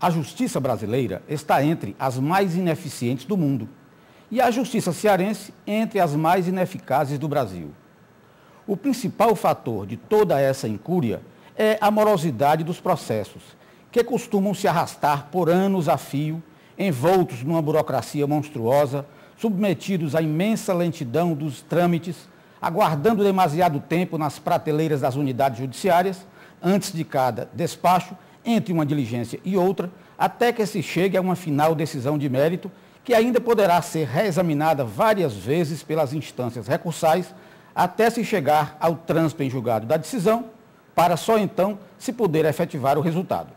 A justiça brasileira está entre as mais ineficientes do mundo e a justiça cearense entre as mais ineficazes do Brasil. O principal fator de toda essa incúria é a morosidade dos processos, que costumam se arrastar por anos a fio, envoltos numa burocracia monstruosa, submetidos à imensa lentidão dos trâmites, aguardando demasiado tempo nas prateleiras das unidades judiciárias, antes de cada despacho, entre uma diligência e outra, até que se chegue a uma final decisão de mérito, que ainda poderá ser reexaminada várias vezes pelas instâncias recursais, até se chegar ao trânsito em julgado da decisão, para só então se poder efetivar o resultado.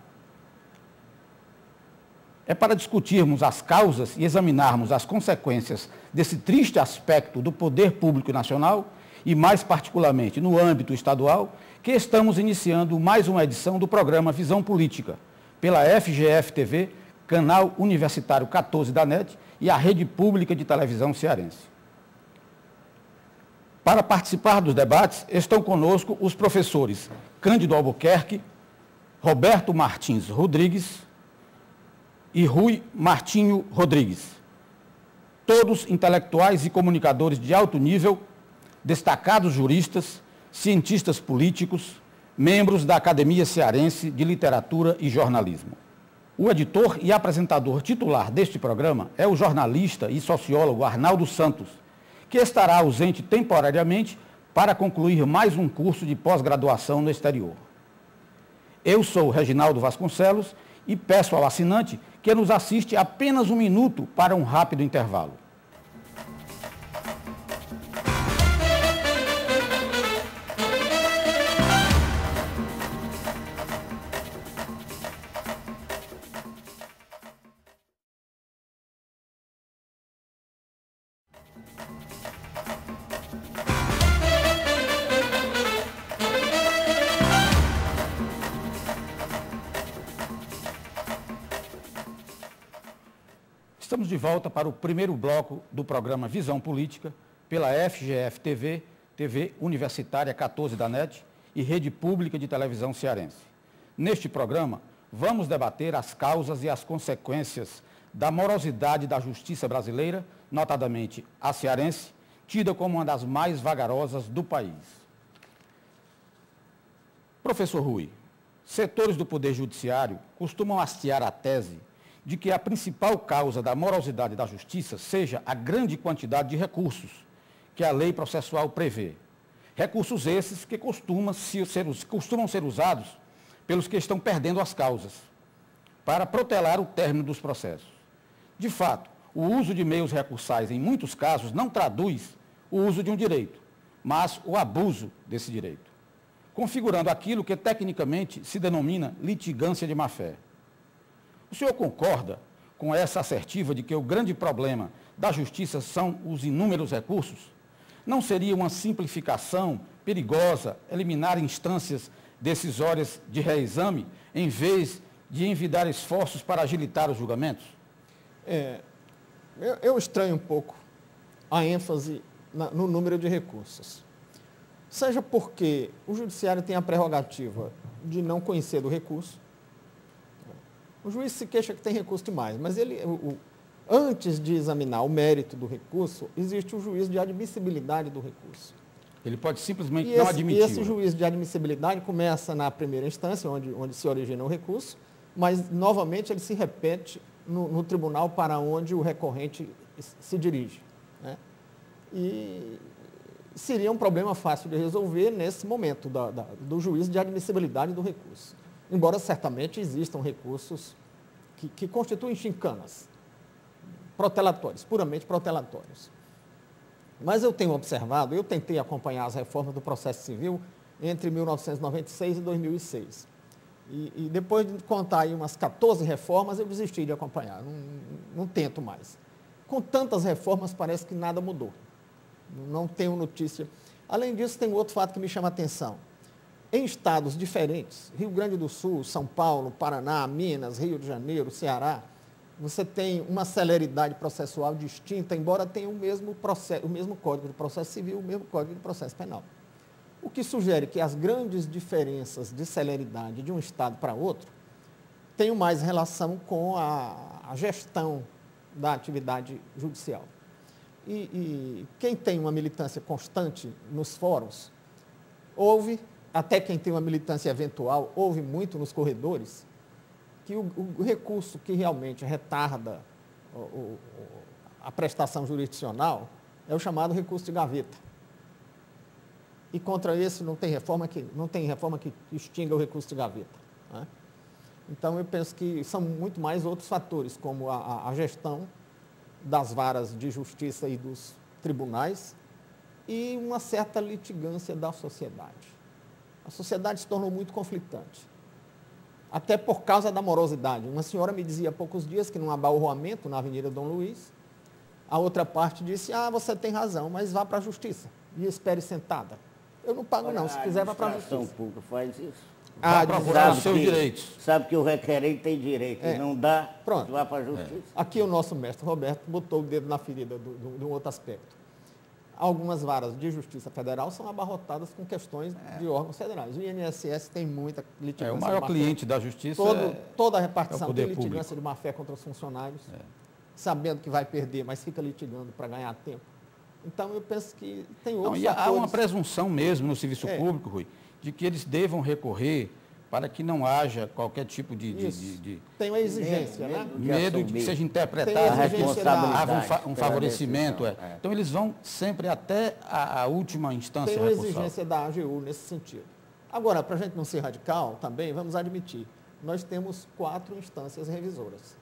É para discutirmos as causas e examinarmos as consequências desse triste aspecto do poder público nacional, e mais particularmente no âmbito estadual, que estamos iniciando mais uma edição do programa Visão Política, pela FGF-TV, canal universitário 14 da NET e a Rede Pública de Televisão Cearense. Para participar dos debates, estão conosco os professores Cândido Albuquerque, Roberto Martins Rodrigues e Rui Martinho Rodrigues. Todos intelectuais e comunicadores de alto nível, destacados juristas, cientistas políticos, membros da Academia Cearense de Literatura e Jornalismo. O editor e apresentador titular deste programa é o jornalista e sociólogo Arnaldo Santos, que estará ausente temporariamente para concluir mais um curso de pós-graduação no exterior. Eu sou Reginaldo Vasconcelos e peço ao assinante que nos assiste apenas um minuto para um rápido intervalo. Estamos de volta para o primeiro bloco do programa Visão Política, pela FGF-TV, TV Universitária 14 da NET e Rede Pública de Televisão Cearense. Neste programa, vamos debater as causas e as consequências da morosidade da justiça brasileira, notadamente a cearense, tida como uma das mais vagarosas do país. Professor Rui, setores do Poder Judiciário costumam hastear a tese de que a principal causa da morosidade da justiça seja a grande quantidade de recursos que a lei processual prevê. Recursos esses que costumam ser usados pelos que estão perdendo as causas, para protelar o término dos processos. De fato, o uso de meios recursais, em muitos casos, não traduz o uso de um direito, mas o abuso desse direito, configurando aquilo que tecnicamente se denomina litigância de má-fé. O senhor concorda com essa assertiva de que o grande problema da justiça são os inúmeros recursos? Não seria uma simplificação perigosa eliminar instâncias decisórias de reexame, em vez de envidar esforços para agilitar os julgamentos? Eu estranho um pouco a ênfase no número de recursos. Seja porque o judiciário tem a prerrogativa de não conhecer do recurso. O juiz se queixa que tem recurso demais, mas antes de examinar o mérito do recurso, existe o juízo de admissibilidade do recurso. Ele pode simplesmente não admitir. E esse juízo de admissibilidade começa na primeira instância, onde se origina o recurso, mas, novamente, ele se repete no tribunal para onde o recorrente se dirige, né? E seria um problema fácil de resolver nesse momento do juízo de admissibilidade do recurso. Embora certamente existam recursos que constituem chincanas, protelatórios, puramente protelatórios. Mas eu tenho observado, eu tentei acompanhar as reformas do processo civil entre 1996 e 2006. E depois de contar aí umas 14 reformas, eu desisti de acompanhar, não tento mais. Com tantas reformas, parece que nada mudou. Não tenho notícia. Além disso, tem outro fato que me chama a atenção. Em estados diferentes, Rio Grande do Sul, São Paulo, Paraná, Minas, Rio de Janeiro, Ceará, você tem uma celeridade processual distinta, embora tenha o mesmo Código de Processo Civil, o mesmo Código de Processo Penal. O que sugere que as grandes diferenças de celeridade de um estado para outro tenho mais relação com a gestão da atividade judicial. E quem tem uma militância constante nos fóruns, ouve, até quem tem uma militância eventual, ouve muito nos corredores, que o recurso que realmente retarda a prestação jurisdicional é o chamado recurso de gaveta. E contra esse não tem reforma que extinga o recurso de gaveta, né? Então, eu penso que são muito mais outros fatores, como a gestão das varas de justiça e dos tribunais e uma certa litigância da sociedade. A sociedade se tornou muito conflitante, até por causa da morosidade. Uma senhora me dizia há poucos dias que num abalroamento na Avenida Dom Luiz, a outra parte disse, você tem razão, mas vá para a justiça e espere sentada. Eu não pago não, se quiser vá para a justiça. A administração pública faz isso. Vai procurar os seus direitos. Sabe que o requerente tem direito e não dá, pronto. vai para a justiça. Aqui o nosso mestre Roberto botou o dedo na ferida de um outro aspecto. Algumas varas de justiça federal são abarrotadas com questões de órgãos federais. O INSS tem muita litigância. O maior cliente da justiça toda a repartição tem litigância público. de má-fé contra os funcionários, sabendo que vai perder, mas fica litigando para ganhar tempo. Então, eu penso que tem outros fatores. Há uma presunção mesmo no serviço público, Rui, de que eles devam recorrer para que não haja qualquer tipo de tem uma exigência, medo de que seja interpretado, haja um favorecimento. Então, eles vão sempre até a última instância recursal. Tem uma recursal. exigência da AGU nesse sentido. Agora, para a gente não ser radical, também vamos admitir, nós temos 4 instâncias revisoras.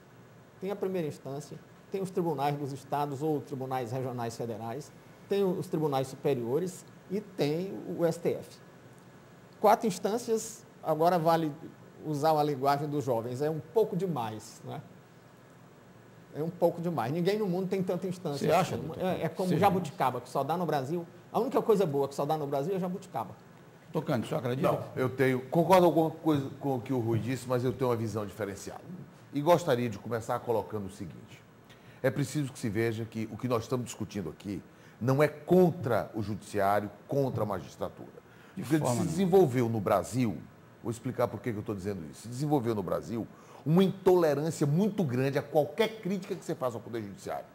Tem a primeira instância, tem os tribunais dos estados ou tribunais regionais federais, tem os tribunais superiores e tem o STF. 4 instâncias, agora vale usar a linguagem dos jovens, é um pouco demais, né? É um pouco demais. Ninguém no mundo tem tanta instância. Você acha? É como jabuticaba, que só dá no Brasil. A única coisa boa que só dá no Brasil é jabuticaba. Tocante, o senhor acredita? Não, concordo alguma coisa com o que o Rui disse, mas eu tenho uma visão diferenciada. E gostaria de começar colocando o seguinte. É preciso que se veja que o que nós estamos discutindo aqui não é contra o judiciário, contra a magistratura. Porque se desenvolveu no Brasil, vou explicar por que eu estou dizendo isso, se desenvolveu no Brasil uma intolerância muito grande a qualquer crítica que você faça ao Poder Judiciário.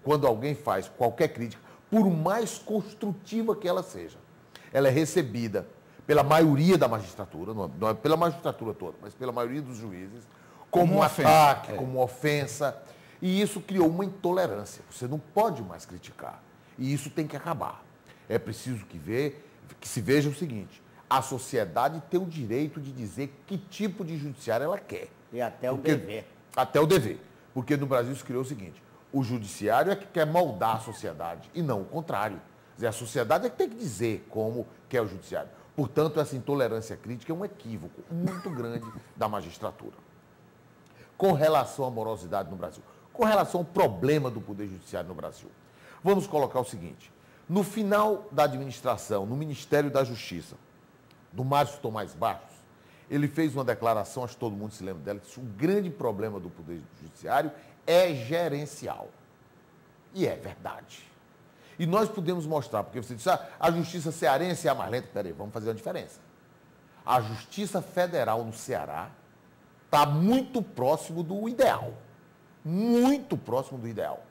Quando alguém faz qualquer crítica, por mais construtiva que ela seja, ela é recebida pela maioria da magistratura, não é pela magistratura toda, mas pela maioria dos juízes, como um ataque, como uma ofensa. E isso criou uma intolerância. Você não pode mais criticar. E isso tem que acabar. É preciso que se veja o seguinte: a sociedade tem o direito de dizer que tipo de judiciário ela quer. E até o dever. Até o dever. Porque no Brasil se criou o seguinte: o judiciário é que quer moldar a sociedade e não o contrário. Quer dizer, a sociedade é que tem que dizer como quer o judiciário. Portanto, essa intolerância crítica é um equívoco muito grande da magistratura. Com relação à morosidade no Brasil, com relação ao problema do Poder Judiciário no Brasil, vamos colocar o seguinte: no final da administração, no Ministério da Justiça, do Márcio Tomás Bastos, ele fez uma declaração, acho que todo mundo se lembra dela, que o grande problema do Poder Judiciário é gerencial. E é verdade. E nós podemos mostrar, porque você disse, a Justiça cearense é a mais lenta. Peraí, vamos fazer uma diferença. A Justiça Federal no Ceará está muito próximo do ideal. Muito próximo do ideal.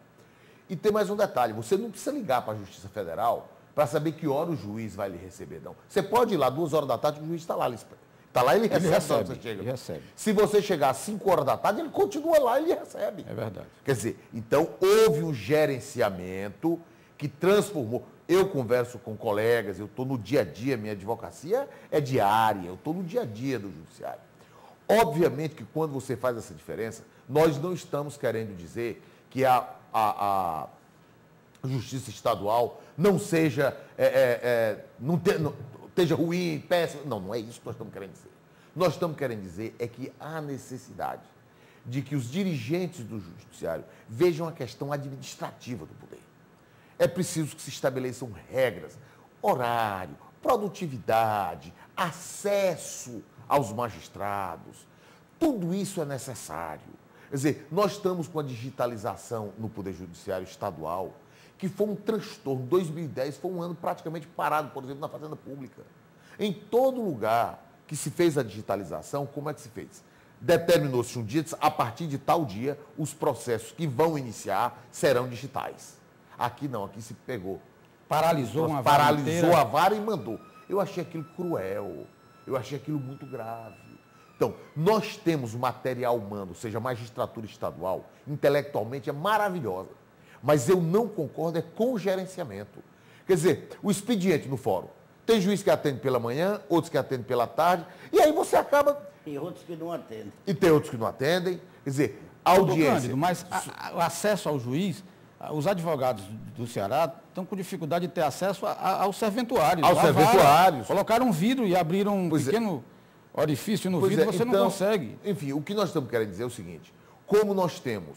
E tem mais um detalhe, você não precisa ligar para a Justiça Federal para saber que hora o juiz vai lhe receber, não. Você pode ir lá 2 horas da tarde, o juiz está lá. Está lá e ele recebe. Ele recebe. Se você chegar às 5 horas da tarde, ele continua lá e ele recebe. É verdade. Quer dizer, então houve um gerenciamento que transformou. Eu converso com colegas, eu estou no dia a dia, minha advocacia é diária, eu estou no dia a dia do judiciário. Obviamente que quando você faz essa diferença, nós não estamos querendo dizer que a justiça estadual não seja, não esteja ruim, péssima. Não, não é isso que nós estamos querendo dizer. Nós estamos querendo dizer é que há necessidade de que os dirigentes do judiciário vejam a questão administrativa do poder. É preciso que se estabeleçam regras, horário, produtividade, acesso aos magistrados. Tudo isso é necessário. Quer dizer, nós estamos com a digitalização no Poder Judiciário estadual, que foi um transtorno. 2010 foi um ano praticamente parado, por exemplo, na Fazenda Pública. Em todo lugar que se fez a digitalização, como é que se fez? determinou-se um dia, a partir de tal dia, os processos que vão iniciar serão digitais. Aqui não, aqui se pegou. Paralisou uma vara Paralisou inteira. a vara e mandou. Eu achei aquilo cruel, eu achei aquilo muito grave. Então, nós temos o material humano, ou seja, a magistratura estadual, intelectualmente é maravilhosa, mas eu não concordo com o gerenciamento. Quer dizer, o expediente no fórum, tem juiz que atende pela manhã, outros que atendem pela tarde, e aí você acaba... E outros que não atendem. E tem outros que não atendem. Quer dizer, a audiência... Cândido, mas o acesso ao juiz, os advogados do Ceará estão com dificuldade de ter acesso aos serventuários. Aos serventuários. Colocaram um vidro e abriram um pequeno orifício no vidro, você não consegue. Enfim, o que nós estamos querendo dizer é o seguinte, como nós temos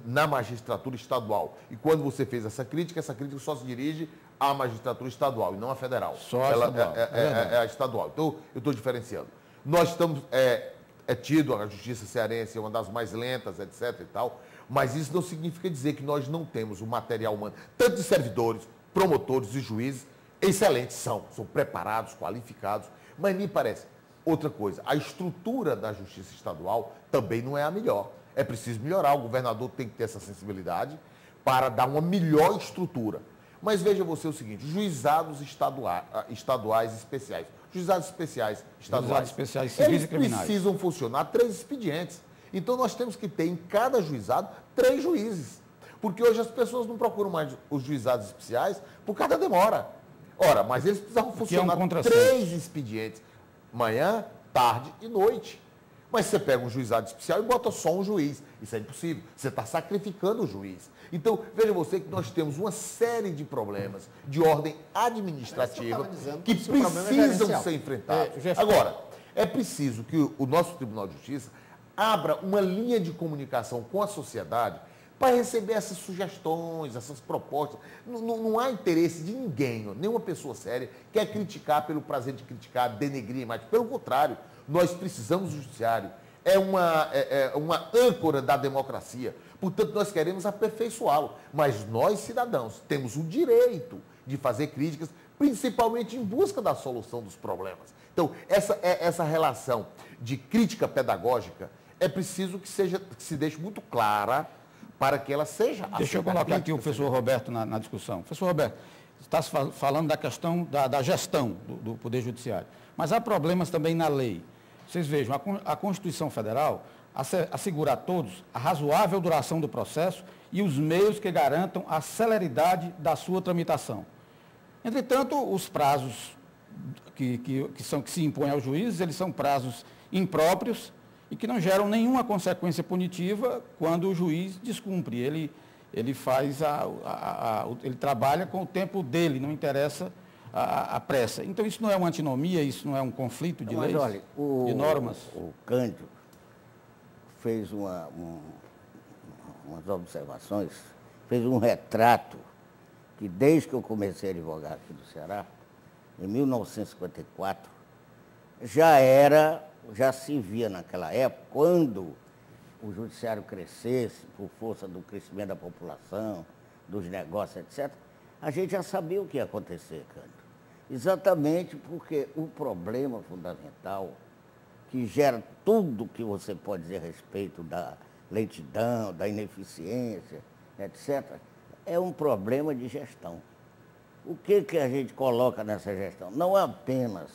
na magistratura estadual, e quando você fez essa crítica só se dirige à magistratura estadual e não à federal. Só a estadual. É a estadual. Então, eu estou diferenciando. Nós estamos, tido a justiça cearense, uma das mais lentas, etc. e tal, mas isso não significa dizer que nós não temos o material humano, tanto de servidores, promotores e juízes, excelentes são preparados, qualificados, mas me parece, outra coisa, a estrutura da justiça estadual também não é a melhor. É preciso melhorar, o governador tem que ter essa sensibilidade para dar uma melhor estrutura. Mas veja você o seguinte, juizados estaduais especiais, juizados especiais estaduais, civis e criminais, precisam funcionar 3 expedientes. Então nós temos que ter em cada juizado 3 juízes. Porque hoje as pessoas não procuram mais os juizados especiais por causa da demora. Ora, mas eles precisavam funcionar 3 expedientes, manhã, tarde e noite. Mas você pega um juizado especial e bota só um juiz. Isso é impossível. Você está sacrificando o juiz. Então, veja você que nós temos uma série de problemas de ordem administrativa que precisam ser enfrentados. Agora, é preciso que o nosso Tribunal de Justiça abra uma linha de comunicação com a sociedade para receber essas sugestões, essas propostas. Não há interesse de ninguém, nenhuma pessoa séria quer criticar pelo prazer de criticar, denegrir, mas pelo contrário, nós precisamos do judiciário. É uma âncora da democracia. Portanto, nós queremos aperfeiçoá-lo. Mas nós, cidadãos, temos o direito de fazer críticas, principalmente em busca da solução dos problemas. Então, essa relação de crítica pedagógica é preciso que se deixe muito clara para que ela seja... Deixa eu colocar aqui o professor Roberto na discussão. Professor Roberto, está falando da questão da gestão do Poder Judiciário. Mas há problemas também na lei. Vocês vejam, a Constituição Federal assegura a todos a razoável duração do processo e os meios que garantam a celeridade da sua tramitação. Entretanto, os prazos que se impõem aos juízes, eles são prazos impróprios e que não geram nenhuma consequência punitiva quando o juiz descumpre. Ele faz ele trabalha com o tempo dele, não interessa a pressa. Então, isso não é uma antinomia, isso não é um conflito de leis, olha, de normas? O Cândido fez umas observações, fez um retrato que desde que eu comecei a advogar aqui do Ceará, em 1954, já se via naquela época, quando o judiciário crescesse, por força do crescimento da população, dos negócios, etc., a gente já sabia o que ia acontecer, Cândido. Exatamente porque o problema fundamental, que gera tudo que você pode dizer a respeito da lentidão, da ineficiência, etc., é um problema de gestão. O que a gente coloca nessa gestão? Não é apenas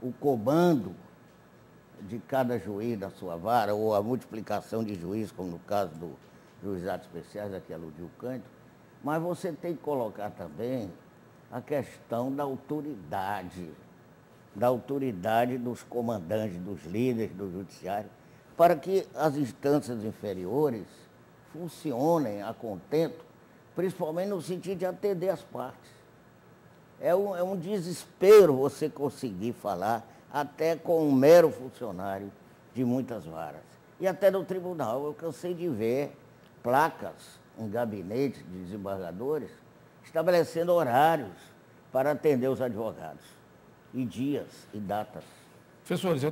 o comando de cada juiz da sua vara, ou a multiplicação de juízes, como no caso dos juizados especiais, a que aludiu o Cândido, mas você tem que colocar também a questão da autoridade dos comandantes, dos líderes do judiciário, para que as instâncias inferiores funcionem a contento, principalmente no sentido de atender as partes. É um desespero você conseguir falar até com um mero funcionário de muitas varas. E até no tribunal, eu cansei de ver placas em gabinetes de desembargadores estabelecendo horários para atender os advogados, e dias e datas. Professores,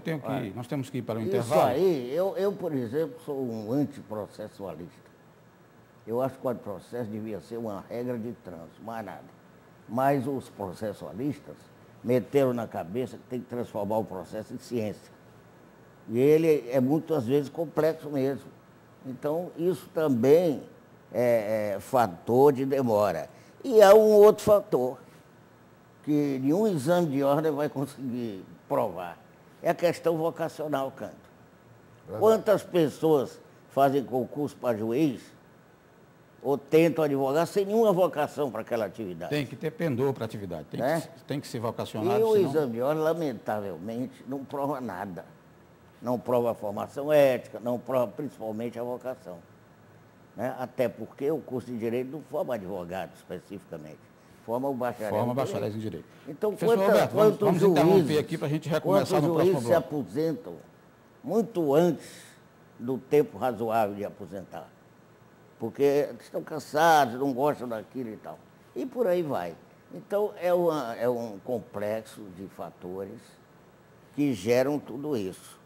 nós temos que ir para o Isso intervalo. aí, eu, por exemplo, sou um antiprocessualista. Eu acho que o processo devia ser uma regra de trânsito, mais nada. Mas os processualistas meteram na cabeça que tem que transformar o processo em ciência. E ele é muitas vezes complexo mesmo. Então, isso também é fator de demora. E há um outro fator, que nenhum exame de ordem vai conseguir provar. É a questão vocacional, Canto. Quantas pessoas fazem concurso para juiz ou tentam advogar sem nenhuma vocação para aquela atividade? Tem que ter pendor para a atividade, tem que ser vocacionado. E o senão... exame de ordem, lamentavelmente, não prova nada. Não prova a formação ética, não prova principalmente a vocação. Né? Até porque o curso de Direito não forma advogado especificamente, forma o bacharel. Forma bacharéis em Direito. Então, Professor Roberto, vamos interromper aqui para a gente recomeçar no próximo bloco. Os juízes se aposentam muito antes do tempo razoável de aposentar. Porque estão cansados, não gostam daquilo e tal. E por aí vai. Então, é um complexo de fatores que geram tudo isso.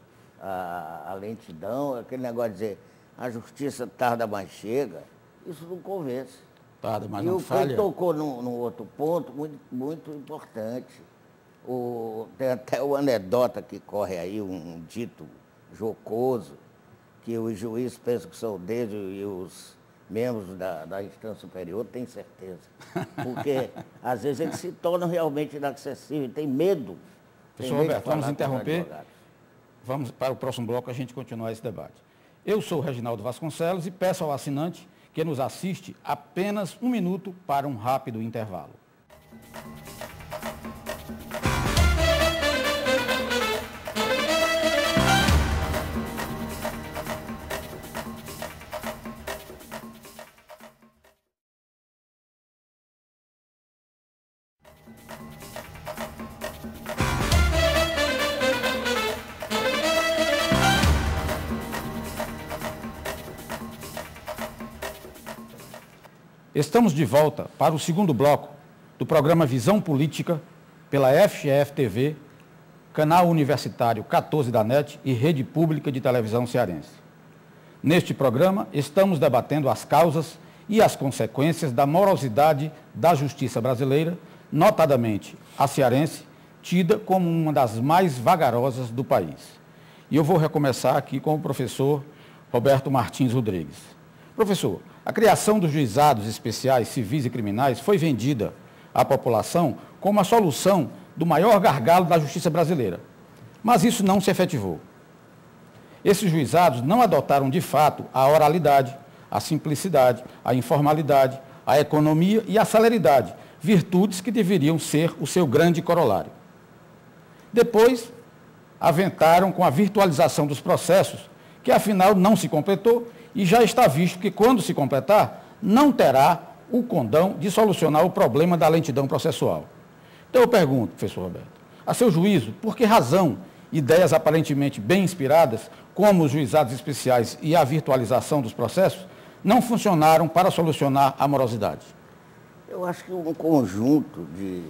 A lentidão, aquele negócio de dizer a justiça tarda, mas chega, isso não convence. Tarda, mas não falha. E o tocou num outro ponto muito, muito importante. Tem até uma anedota que corre aí, um dito jocoso, que os juízes pensam que são deles e os membros da instância superior têm certeza. Porque, às vezes, eles se tornam realmente inacessíveis, têm medo. Professor Roberto, vamos interromper. Vamos para o próximo bloco a gente continuar esse debate. Eu sou o Reginaldo Vasconcelos e peço ao assinante que nos assiste apenas 1 minuto para um rápido intervalo. Estamos de volta para o segundo bloco do programa Visão Política pela FGF-TV, canal universitário 14 da NET e Rede Pública de Televisão Cearense. Neste programa, estamos debatendo as causas e as consequências da morosidade da justiça brasileira, notadamente a cearense, tida como uma das mais vagarosas do país. E eu vou recomeçar aqui com o professor Roberto Martins Rodrigues. Professor, a criação dos juizados especiais civis e criminais foi vendida à população como a solução do maior gargalo da justiça brasileira. Mas isso não se efetivou. Esses juizados não adotaram de fato a oralidade, a simplicidade, a informalidade, a economia e a celeridade, virtudes que deveriam ser o seu grande corolário. Depois, aventaram com a virtualização dos processos, que afinal não se completou, e já está visto que, quando se completar, não terá o condão de solucionar o problema da lentidão processual. Então eu pergunto, professor Roberto, a seu juízo, por que razão ideias aparentemente bem inspiradas, como os juizados especiais e a virtualização dos processos, não funcionaram para solucionar a morosidade? Eu acho que um conjunto de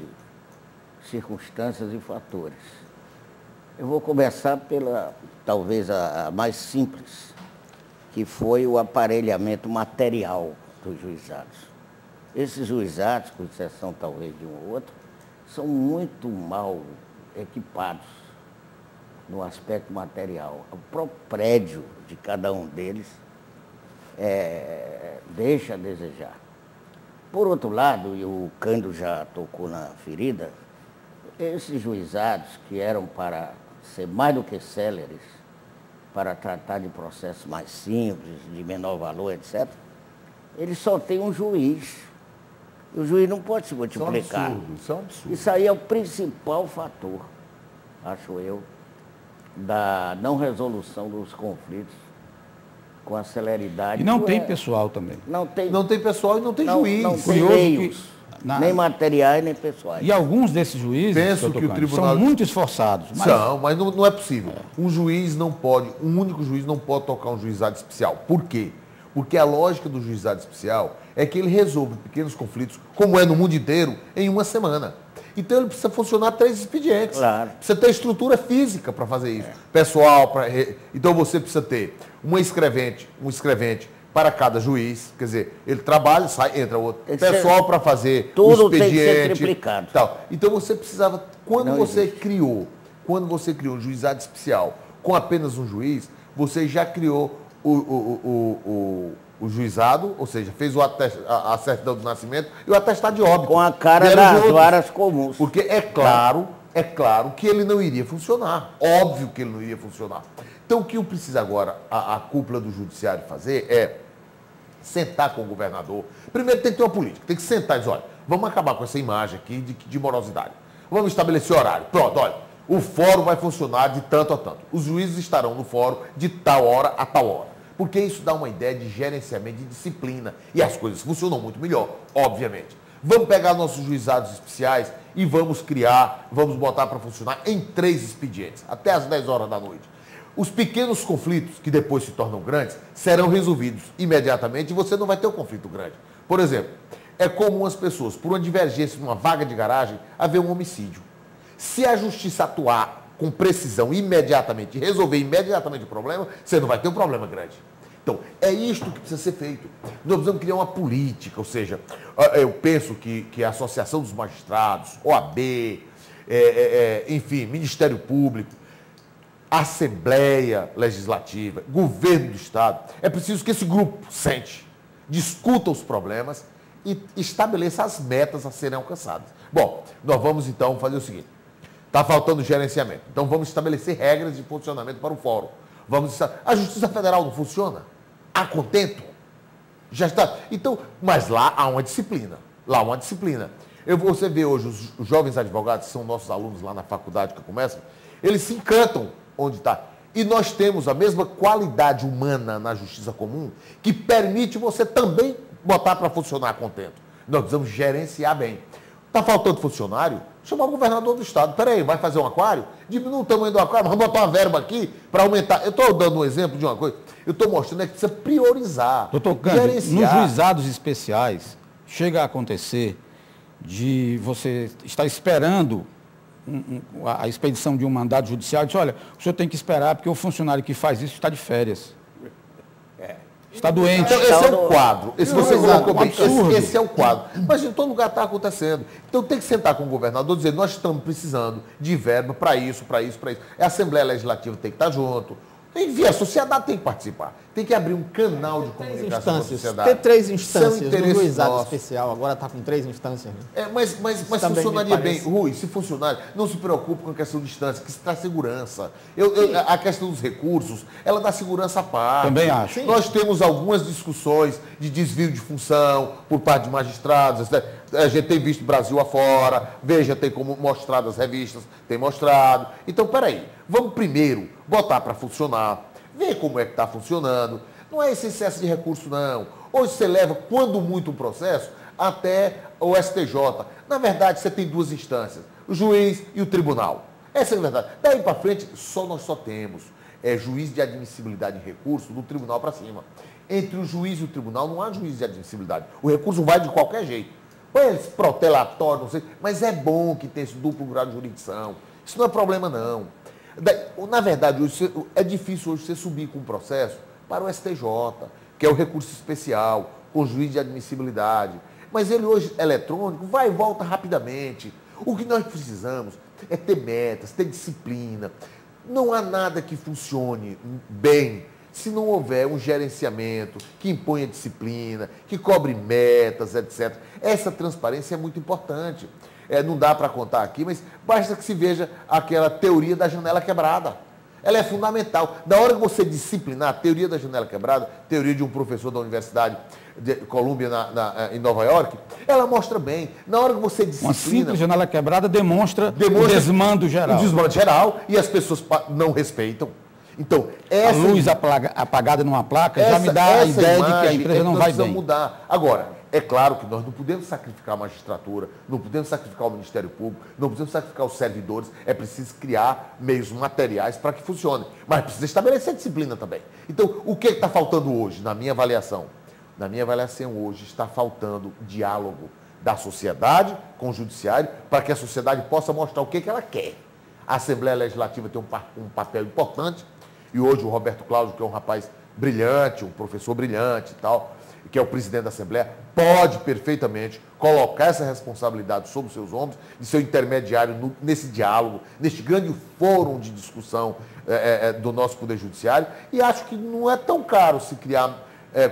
circunstâncias e fatores. Eu vou começar pela, talvez, a mais simples, que foi o aparelhamento material dos juizados. Esses juizados, com exceção talvez de um ou outro, são muito mal equipados no aspecto material. O próprio prédio de cada um deles deixa a desejar. Por outro lado, e o Cândido já tocou na ferida, esses juizados que eram para ser mais do que céleres, para tratar de processos mais simples, de menor valor, etc., eles só têm um juiz. E o juiz não pode se multiplicar. Isso é um absurdo. Isso aí é o principal fator, acho eu, da não resolução dos conflitos com a celeridade. E não tem pessoal também. Não tem pessoal e não tem juiz. Não tem meios, nem materiais, nem pessoais. E alguns desses juízes, penso que o tribunal são muito esforçados. Mas não é possível. Um juiz não pode, um único juiz não pode tocar um juizado especial. Por quê? Porque a lógica do juizado especial é que ele resolve pequenos conflitos, como é no mundo inteiro, em uma semana. Então ele precisa funcionar 3 expedientes. Claro. Precisa ter estrutura física para fazer isso. Pessoal, então você precisa ter um escrevente para cada juiz, quer dizer, ele trabalha, sai, entra outro. Pessoal para fazer tudo o expediente. Tem que ser triplicado. Tal. Então você precisava, quando você criou um juizado especial com apenas um juiz, você já criou o juizado, ou seja, fez a certidão do nascimento e o atestado de óbito. Com a cara das varas comuns. Porque é claro que ele não iria funcionar. Óbvio que ele não iria funcionar. Então, o que eu preciso agora, a cúpula do judiciário fazer é sentar com o governador. Primeiro tem que ter uma política, tem que sentar e dizer, olha, vamos acabar com essa imagem aqui de morosidade. Vamos estabelecer horário. Pronto, olha, o fórum vai funcionar de tanto a tanto. Os juízes estarão no fórum de tal hora a tal hora. Porque isso dá uma ideia de gerenciamento de disciplina. E as coisas funcionam muito melhor, obviamente. Vamos pegar nossos juizados especiais e vamos botar para funcionar em 3 expedientes, até às 10 horas da noite. Os pequenos conflitos, que depois se tornam grandes, serão resolvidos imediatamente e você não vai ter um conflito grande. Por exemplo, é comum as pessoas, por uma divergência numa vaga de garagem, haver um homicídio. Se a justiça atuar com precisão imediatamente e resolver imediatamente o problema, você não vai ter um problema grande. Então, é isto que precisa ser feito. Nós precisamos criar uma política, ou seja, eu penso que a Associação dos Magistrados, OAB, enfim, Ministério Público, Assembleia Legislativa, Governo do Estado, é preciso que esse grupo sente, discuta os problemas e estabeleça as metas a serem alcançadas. Bom, nós vamos então fazer o seguinte, está faltando gerenciamento, então vamos estabelecer regras de funcionamento para o fórum. A Justiça Federal não funciona? Há contento? Já está. Então, mas lá há uma disciplina. Você vê hoje os jovens advogados, que são nossos alunos lá na faculdade que começam, eles se encantam onde está. E nós temos a mesma qualidade humana na justiça comum que permite você também botar para funcionar a contento. Nós precisamos gerenciar bem. Está faltando funcionário? Chamar o governador do estado. Peraí, vai fazer um aquário? Diminui o tamanho do aquário, vamos botar uma verba aqui para aumentar. Eu estou dando um exemplo de uma coisa. Eu estou mostrando que precisa priorizar. Doutor Cândido, nos juizados especiais, chega a acontecer de você estar esperando a expedição de um mandado judicial e diz, olha, o senhor tem que esperar porque o funcionário que faz isso está de férias. Está doente. Então, esse é o quadro. Esse você colocou bem. Absurdo. Esse é o quadro. Mas em todo lugar está acontecendo. Então tem que sentar com o governador e dizer, nós estamos precisando de verba para isso. A Assembleia Legislativa tem que estar junto. Enfim, a sociedade tem que participar. Tem que abrir um canal de comunicação com a sociedade. Tem 3 instâncias no juizado especial. Agora está com 3 instâncias. Né? Mas funcionaria bem. Rui, se funcionar, não se preocupe com a questão de distância, que isso traz segurança. A questão dos recursos, ela dá segurança à parte. Também acho. Sim. Nós temos algumas discussões de desvio de função por parte de magistrados. A gente tem visto Brasil afora, Veja tem como mostrado as revistas, tem mostrado. Então, peraí, vamos primeiro botar para funcionar, ver como é que está funcionando. Não é esse excesso de recurso, não. Hoje você leva, quando muito, um processo até o STJ. Na verdade, você tem 2 instâncias, o juiz e o tribunal. Essa é a verdade. Daí para frente, nós só temos juiz de admissibilidade em recurso do tribunal para cima. Entre o juiz e o tribunal não há juiz de admissibilidade. O recurso vai de qualquer jeito. Esse protelatório, não sei, mas é bom que tenha esse duplo grau de jurisdição. Isso não é problema, não. Na verdade, é difícil hoje você subir com um processo para o STJ, que é o recurso especial, com juiz de admissibilidade. Mas ele hoje, eletrônico, vai e volta rapidamente. O que nós precisamos é ter metas, ter disciplina. Não há nada que funcione bem se não houver um gerenciamento que imponha disciplina, que cobre metas, etc. Essa transparência é muito importante. Não dá para contar aqui, mas basta que se veja aquela teoria da janela quebrada. Ela é fundamental. Na hora que você disciplinar a teoria da janela quebrada, teoria de um professor da Universidade de Columbia em Nova York, ela mostra bem. Na hora que você disciplina... Uma simples janela quebrada demonstra o desmando geral. O desmando geral e as pessoas não respeitam. Então, a luz apagada numa placa já me dá a ideia de que a empresa não vai bem. Mudar. Agora, é claro que nós não podemos sacrificar a magistratura, não podemos sacrificar o Ministério Público, não podemos sacrificar os servidores, é preciso criar meios materiais para que funcione. Mas precisa estabelecer disciplina também. Então, o que está faltando hoje, na minha avaliação? Na minha avaliação hoje está faltando diálogo da sociedade com o judiciário para que a sociedade possa mostrar o que ela quer. A Assembleia Legislativa tem um papel importante e hoje o Roberto Cláudio, que é um rapaz brilhante, um professor brilhante e tal, que é o presidente da Assembleia, pode perfeitamente colocar essa responsabilidade sobre os seus ombros de ser o intermediário nesse diálogo, neste grande fórum de discussão do nosso Poder Judiciário. E acho que não é tão caro se criar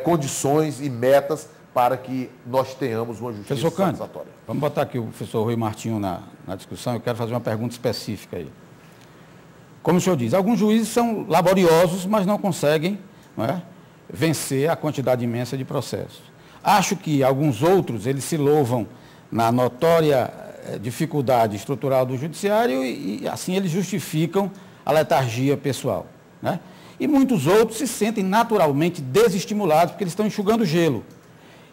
condições e metas para que nós tenhamos uma justiça satisfatória. Vamos botar aqui o professor Rui Martinho na discussão. Eu quero fazer uma pergunta específica aí. Como o senhor diz, alguns juízes são laboriosos, mas não conseguem, não é, vencer a quantidade imensa de processos. Acho que alguns outros, eles se louvam na notória dificuldade estrutural do judiciário e assim eles justificam a letargia pessoal, né? E muitos outros se sentem naturalmente desestimulados porque eles estão enxugando gelo.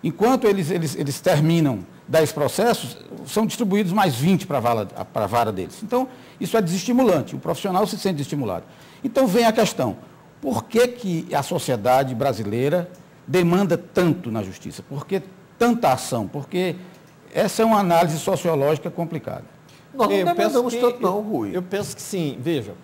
Enquanto eles terminam 10 processos, são distribuídos mais 20 para a vara deles. Então, isso é desestimulante, o profissional se sente desestimulado. Então, vem a questão, por que a sociedade brasileira demanda tanto na justiça? Por que tanta ação? Porque essa é uma análise sociológica complicada. Nós não demandamos tanto não, Rui. Eu penso que sim. Veja,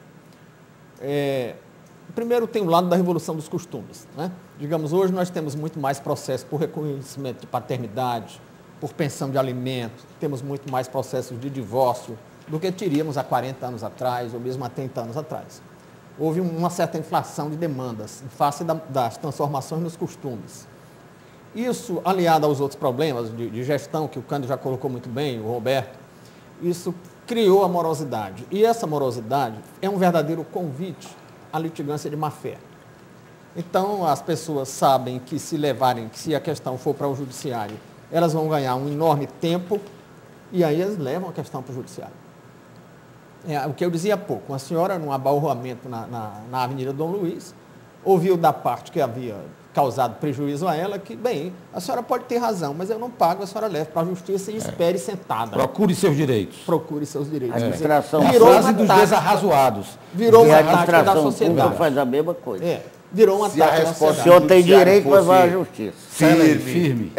primeiro tem o lado da revolução dos costumes, né? Digamos, hoje nós temos muito mais processos por reconhecimento de paternidade, por pensão de alimentos, temos muito mais processos de divórcio do que teríamos há 40 anos atrás ou mesmo há 30 anos atrás. Houve uma certa inflação de demandas em face das transformações nos costumes. Isso, aliado aos outros problemas de gestão, que o Cândido já colocou muito bem, o Roberto, isso criou a morosidade. E essa morosidade é um verdadeiro convite à litigância de má-fé. Então, as pessoas sabem que se a questão for para o judiciário, elas vão ganhar um enorme tempo e aí eles levam a questão para o judiciário. O que eu dizia há pouco, uma senhora num abalroamento na Avenida Dom Luiz, ouviu da parte que havia causado prejuízo a ela, que, bem, a senhora pode ter razão, mas eu não pago, a senhora leva para a justiça e espere sentada. Procure seus direitos. Procure seus direitos. A administração virou a frase dos desarrazoados. Virou uma tática da sociedade. Faz a mesma coisa. Virou uma tática da sociedade. O senhor tem direito, mas vai à justiça. Firme.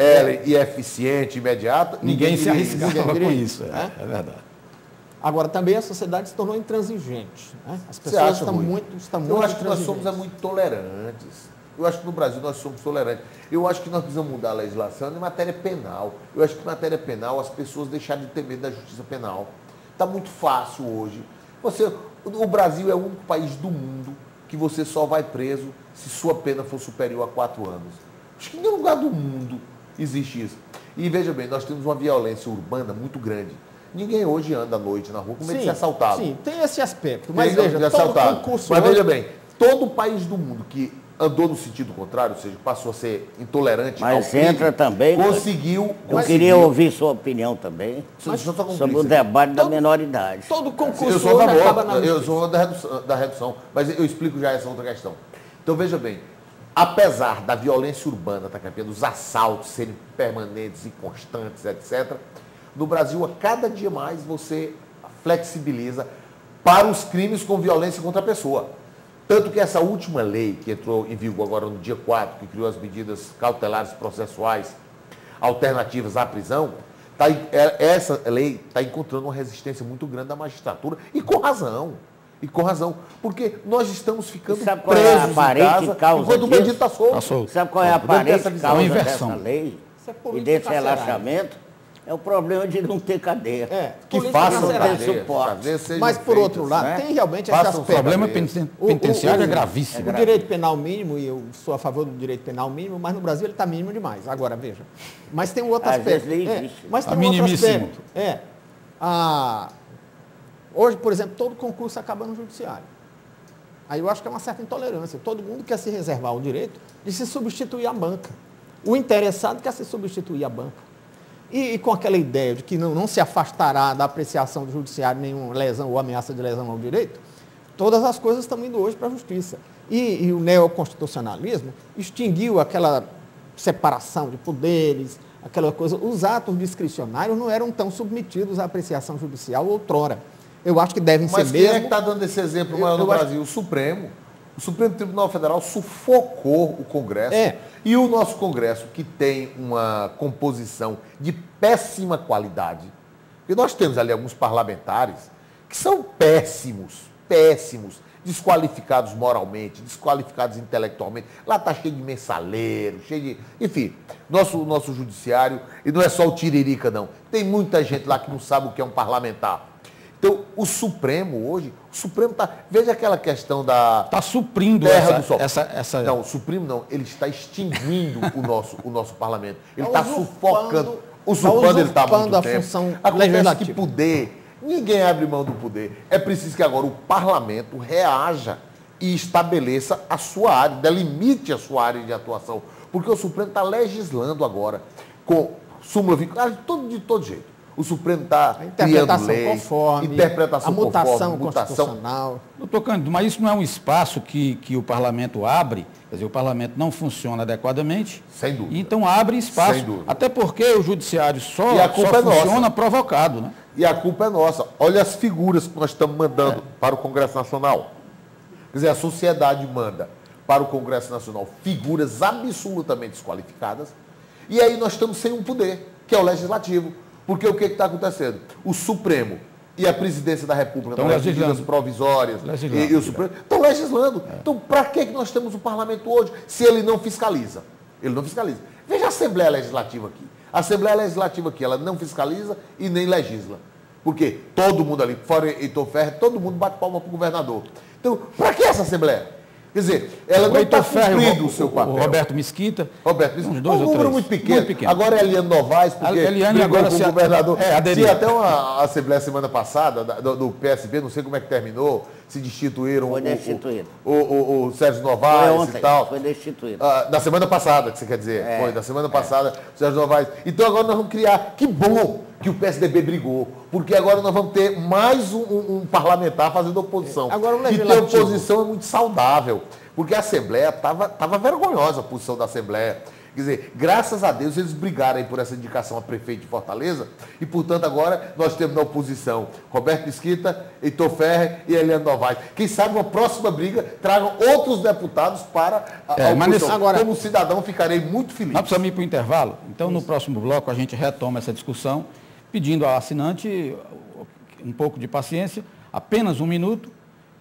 E eficiente, imediata. Ninguém se arriscava com isso. É verdade. Agora, também a sociedade se tornou intransigente, né? As pessoas estão muito Eu acho que nós somos muito tolerantes. Eu acho que no Brasil nós somos tolerantes. Eu acho que nós precisamos mudar a legislação em matéria penal. Eu acho que em matéria penal as pessoas deixaram de ter medo da justiça penal. Está muito fácil hoje. O Brasil é o único país do mundo que você só vai preso se sua pena for superior a 4 anos. Acho que em nenhum lugar do mundo existe isso. E veja bem, nós temos uma violência urbana muito grande. Ninguém hoje anda à noite na rua com medo de ser assaltado. Sim, tem esse aspecto. Mas veja, todo concurso... Mas veja bem, todo país do mundo que andou no sentido contrário, ou seja, passou a ser intolerante ao crime, entra também, conseguiu... Eu queria ouvir sua opinião também sobre o debate da menoridade. Todo concurso acaba na justiça. Eu sou da redução, mas eu explico já essa outra questão. Então, veja bem, apesar da violência urbana, tá, dos assaltos serem permanentes e constantes, etc., no Brasil, a cada dia mais você flexibiliza para os crimes com violência contra a pessoa. Tanto que essa última lei, que entrou em vigor agora no dia 4, que criou as medidas cautelares processuais alternativas à prisão, essa lei está encontrando uma resistência muito grande da magistratura, e com razão. Porque nós estamos ficando presos em casa enquanto o bandido está solto. Sabe qual é a aparente causa dessa lei e desse relaxamento? É o problema de não ter cadeia. Que façam suporte. Mas, por outro lado, tem realmente esse aspecto. O problema penitenciário é gravíssimo. O direito penal mínimo, e eu sou a favor do direito penal mínimo, mas no Brasil ele está mínimo demais. Agora, veja. Mas tem um outro aspecto. Mas tem um outro aspecto. Hoje, por exemplo, todo concurso acaba no judiciário. Aí eu acho que é uma certa intolerância. Todo mundo quer se reservar o direito de se substituir à banca. O interessado quer se substituir à banca. E com aquela ideia de que não se afastará da apreciação do judiciário nenhuma lesão ou ameaça de lesão ao direito, todas as coisas estão indo hoje para a justiça. E o neoconstitucionalismo extinguiu aquela separação de poderes, aquela coisa. Os atos discricionários não eram tão submetidos à apreciação judicial outrora. Eu acho que devem ser mesmo... Mas quem é que está dando esse exemplo maior no Brasil? O Supremo. O Supremo Tribunal Federal sufocou o Congresso. E o nosso Congresso, que tem uma composição de péssima qualidade, porque nós temos ali alguns parlamentares que são péssimos. desqualificados moralmente, desqualificados intelectualmente. Lá está cheio de mensaleiro, cheio de... Enfim, nosso judiciário, e não é só o Tiririca, não. Tem muita gente lá que não sabe o que é um parlamentar. Então, o Supremo hoje, o Supremo está... Veja aquela questão da... Está suprindo Terra do Sol. essa... Não, o Supremo não, ele está extinguindo o nosso parlamento. Ele está sufocando. Usurpando, ele está há muito tempo. Função Acontece que poder... Ninguém abre mão do poder. É preciso que agora o parlamento reaja e estabeleça a sua área, delimite a sua área de atuação. Porque o Supremo está legislando agora com súmula vinculada de todo jeito. O Supremo está criando lei, interpretação a mutação conforme, constitucional. Doutor Cândido, mas isso não é um espaço que o parlamento abre, quer dizer, o parlamento não funciona adequadamente. Sem dúvida. Então abre espaço. Sem dúvida. Até porque o judiciário só funciona provocado, né? E a culpa é nossa. Olha as figuras que nós estamos mandando para o Congresso Nacional. Quer dizer, a sociedade manda para o Congresso Nacional figuras absolutamente desqualificadas. E aí nós estamos sem um poder, que é o legislativo. Porque o que está acontecendo? O Supremo e a Presidência da República, as medidas provisórias e o Supremo, estão legislando. Então, para que nós temos o parlamento hoje, se ele não fiscaliza? Ele não fiscaliza. Veja a Assembleia Legislativa aqui. A Assembleia Legislativa aqui, ela não fiscaliza e nem legisla. Porque todo mundo ali, fora Heitor Ferrer, todo mundo bate palma para o governador. Então, para que essa Assembleia? Quer dizer, ela não está cumprindo o seu papel. O Roberto Mesquita. Uns dois um número muito pequeno. Agora é Eliane Novaes, porque Eliane agora com o governador. Tinha até uma Assembleia semana passada, do PSB, não sei como é que terminou, se destituíram o Sérgio Novaes e tal. Foi destituído. Da semana passada, que você quer dizer. Foi, da semana passada, o Sérgio Novaes. Então agora nós vamos criar. Que bom que o PSDB brigou, porque agora nós vamos ter mais um parlamentar fazendo oposição. Agora, e ter oposição é muito saudável, porque a Assembleia estava vergonhosa a posição da Assembleia. Quer dizer, graças a Deus eles brigaram aí por essa indicação a prefeito de Fortaleza e, portanto, agora nós temos na oposição Roberto Mesquita, Heitor Ferrer e Eliane Novaes. Quem sabe uma próxima briga tragam outros deputados para a oposição. Agora, como cidadão, ficarei muito feliz. Nós precisamos ir para o intervalo, então no próximo bloco a gente retoma essa discussão, pedindo ao assinante um pouco de paciência, apenas um minuto,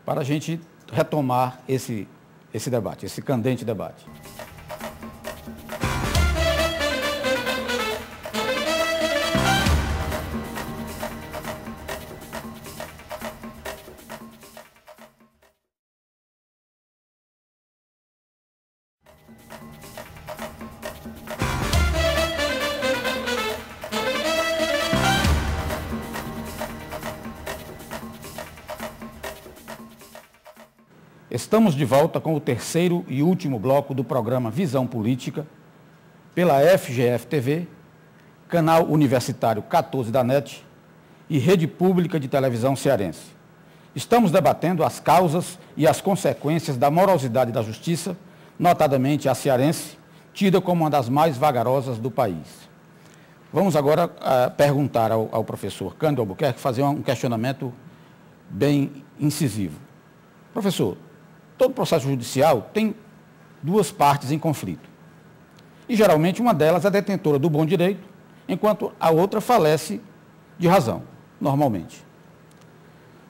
para a gente retomar esse debate, esse candente debate. Estamos de volta com o terceiro e último bloco do programa Visão Política, pela FGF-TV, canal universitário 14 da NET e rede pública de televisão cearense. Estamos debatendo as causas e as consequências da morosidade da justiça, notadamente a cearense, tida como uma das mais vagarosas do país. Vamos agora perguntar ao professor Cândido Albuquerque, fazer um questionamento bem incisivo. Professor, todo processo judicial tem duas partes em conflito. E, geralmente, uma delas é detentora do bom direito, enquanto a outra falece de razão, normalmente.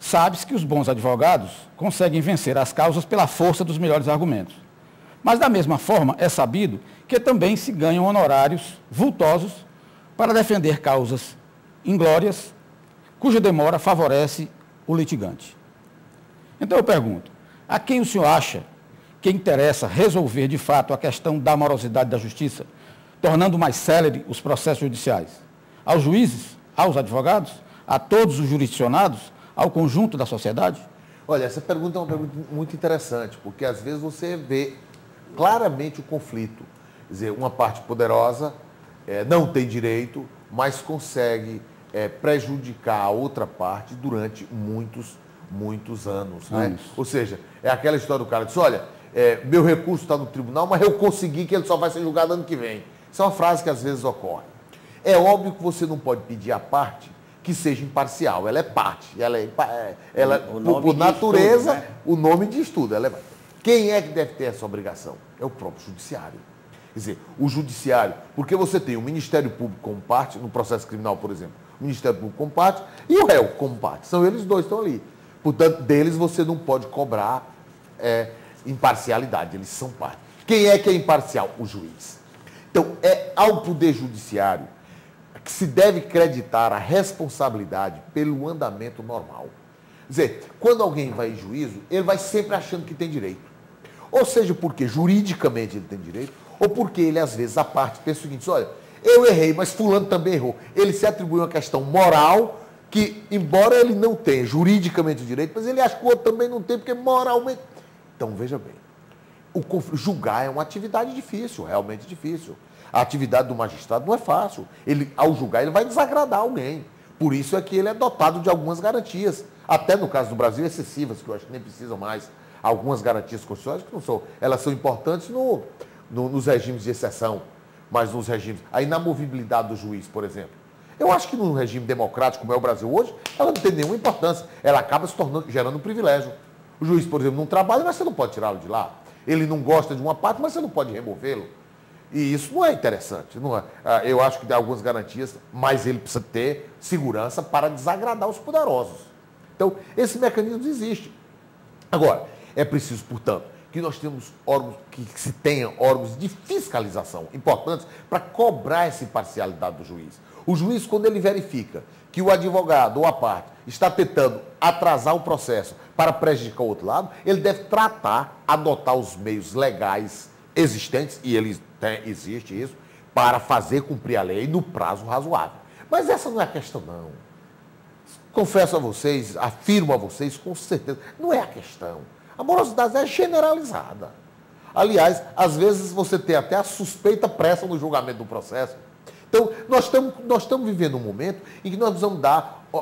Sabe-se que os bons advogados conseguem vencer as causas pela força dos melhores argumentos. Mas, da mesma forma, é sabido que também se ganham honorários vultosos para defender causas inglórias, cuja demora favorece o litigante. Então, eu pergunto, a quem o senhor acha que interessa resolver de fato a questão da morosidade da justiça, tornando mais célere os processos judiciais? Aos juízes? Aos advogados? A todos os jurisdicionados? Ao conjunto da sociedade? Olha, essa pergunta é uma pergunta muito interessante, porque às vezes você vê claramente o conflito. Quer dizer, uma parte poderosa não tem direito, mas consegue prejudicar a outra parte durante muitos anos. Né? Ou seja, é aquela história do cara que diz, olha, meu recurso está no tribunal, mas eu consegui que ele só vai ser julgado ano que vem. Isso é uma frase que às vezes ocorre. É óbvio que você não pode pedir à parte que seja imparcial. Ela é parte. Por natureza, estudo, né? O nome de estudo. Quem é que deve ter essa obrigação? É o próprio judiciário. Quer dizer, o judiciário, porque você tem o Ministério Público como parte, no processo criminal, por exemplo, o Ministério Público como parte e o réu como parte. São eles dois que estão ali. Portanto, deles você não pode cobrar imparcialidade, eles são parte. Quem é imparcial? O juiz. Então, é ao Poder Judiciário que se deve creditar a responsabilidade pelo andamento normal. Quer dizer, quando alguém vai em juízo, ele vai sempre achando que tem direito. Ou seja, porque juridicamente ele tem direito, ou porque ele, às vezes, a parte pensa o seguinte, olha, eu errei, mas fulano também errou. Ele se atribui uma questão moral que, embora ele não tenha juridicamente o direito, mas ele acha que o outro também não tem, porque moralmente... Então, veja bem, julgar é uma atividade difícil, realmente difícil. A atividade do magistrado não é fácil. Ele, ao julgar, ele vai desagradar alguém. Por isso é que ele é dotado de algumas garantias. Até no caso do Brasil, excessivas, que eu acho que nem precisam mais. Algumas garantias constitucionais que não são. Elas são importantes nos regimes de exceção, mas nos regimes... A inamovibilidade do juiz, por exemplo. Eu acho que num regime democrático, como é o Brasil hoje, ela não tem nenhuma importância. Ela acaba se tornando, gerando um privilégio. O juiz, por exemplo, não trabalha, mas você não pode tirá-lo de lá. Ele não gosta de uma parte, mas você não pode removê-lo. E isso não é interessante. Não é. Eu acho que tem algumas garantias, mas ele precisa ter segurança para desagradar os poderosos. Então, esse mecanismo existe. Agora, é preciso, portanto, que nós tenhamos órgãos, que se tenha órgãos de fiscalização importantes para cobrar essa imparcialidade do juiz. O juiz, quando ele verifica que o advogado ou a parte está tentando atrasar o processo para prejudicar o outro lado, ele deve adotar os meios legais existentes, e existe isso, para fazer cumprir a lei no prazo razoável. Mas essa não é a questão, não. Confesso a vocês, afirmo a vocês com certeza, não é a questão. A morosidade é generalizada. Aliás, às vezes você tem até a suspeita pressa no julgamento do processo. Então, nós estamos vivendo um momento em que nós precisamos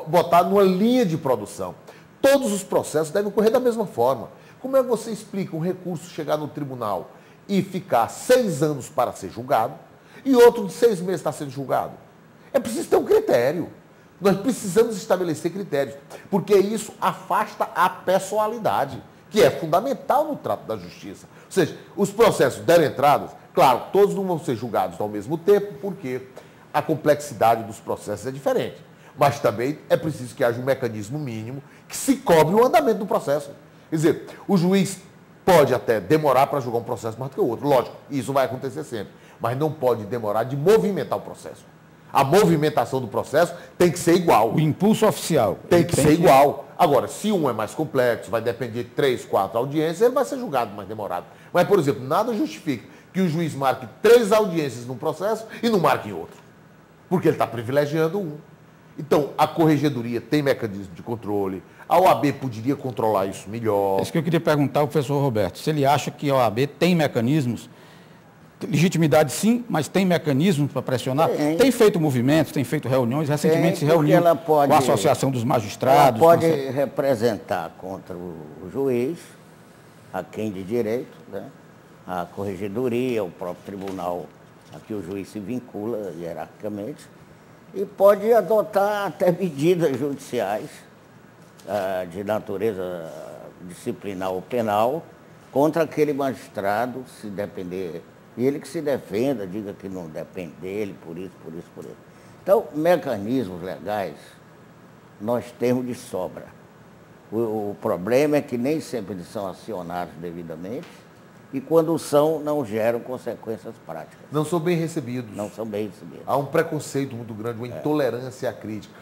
botar numa linha de produção. Todos os processos devem ocorrer da mesma forma. Como é que você explica um recurso chegar no tribunal e ficar 6 anos para ser julgado, e outro de 6 meses está sendo julgado? É preciso ter um critério. Nós precisamos estabelecer critérios, porque isso afasta a pessoalidade, que é fundamental no trato da justiça. Ou seja, os processos deram entradas, claro, todos não vão ser julgados ao mesmo tempo, porque a complexidade dos processos é diferente. Mas também é preciso que haja um mecanismo mínimo que se cobre o andamento do processo. Quer dizer, o juiz pode até demorar para julgar um processo mais do que o outro, lógico, isso vai acontecer sempre, mas não pode demorar de movimentar o processo. A movimentação do processo tem que ser igual. O impulso oficial. Tem que ser igual. Agora, se um é mais complexo, vai depender de 3, 4 audiências, ele vai ser julgado mais demorado. Mas, por exemplo, nada justifica que o juiz marque 3 audiências num processo e não marque em outro. Porque ele está privilegiando um. Então, a corregedoria tem mecanismo de controle, a OAB poderia controlar isso melhor. É isso que eu queria perguntar ao professor Roberto, se ele acha que a OAB tem mecanismos, legitimidade sim, mas tem mecanismos para pressionar? Tem feito movimentos, tem feito reuniões, recentemente se reuniu com a Associação dos Magistrados. Ela pode representar contra o juiz, a quem de direito, né? A corregedoria, o próprio tribunal a que o juiz se vincula hierarquicamente, e pode adotar até medidas judiciais de natureza disciplinar ou penal contra aquele magistrado, se depender, e ele que se defenda, diga que não depende dele, por isso. Então, mecanismos legais nós temos de sobra. O problema é que nem sempre eles são acionados devidamente, e quando são, não geram consequências práticas. Não são bem recebidos. Não são bem recebidos. Há um preconceito muito grande, uma intolerância à crítica.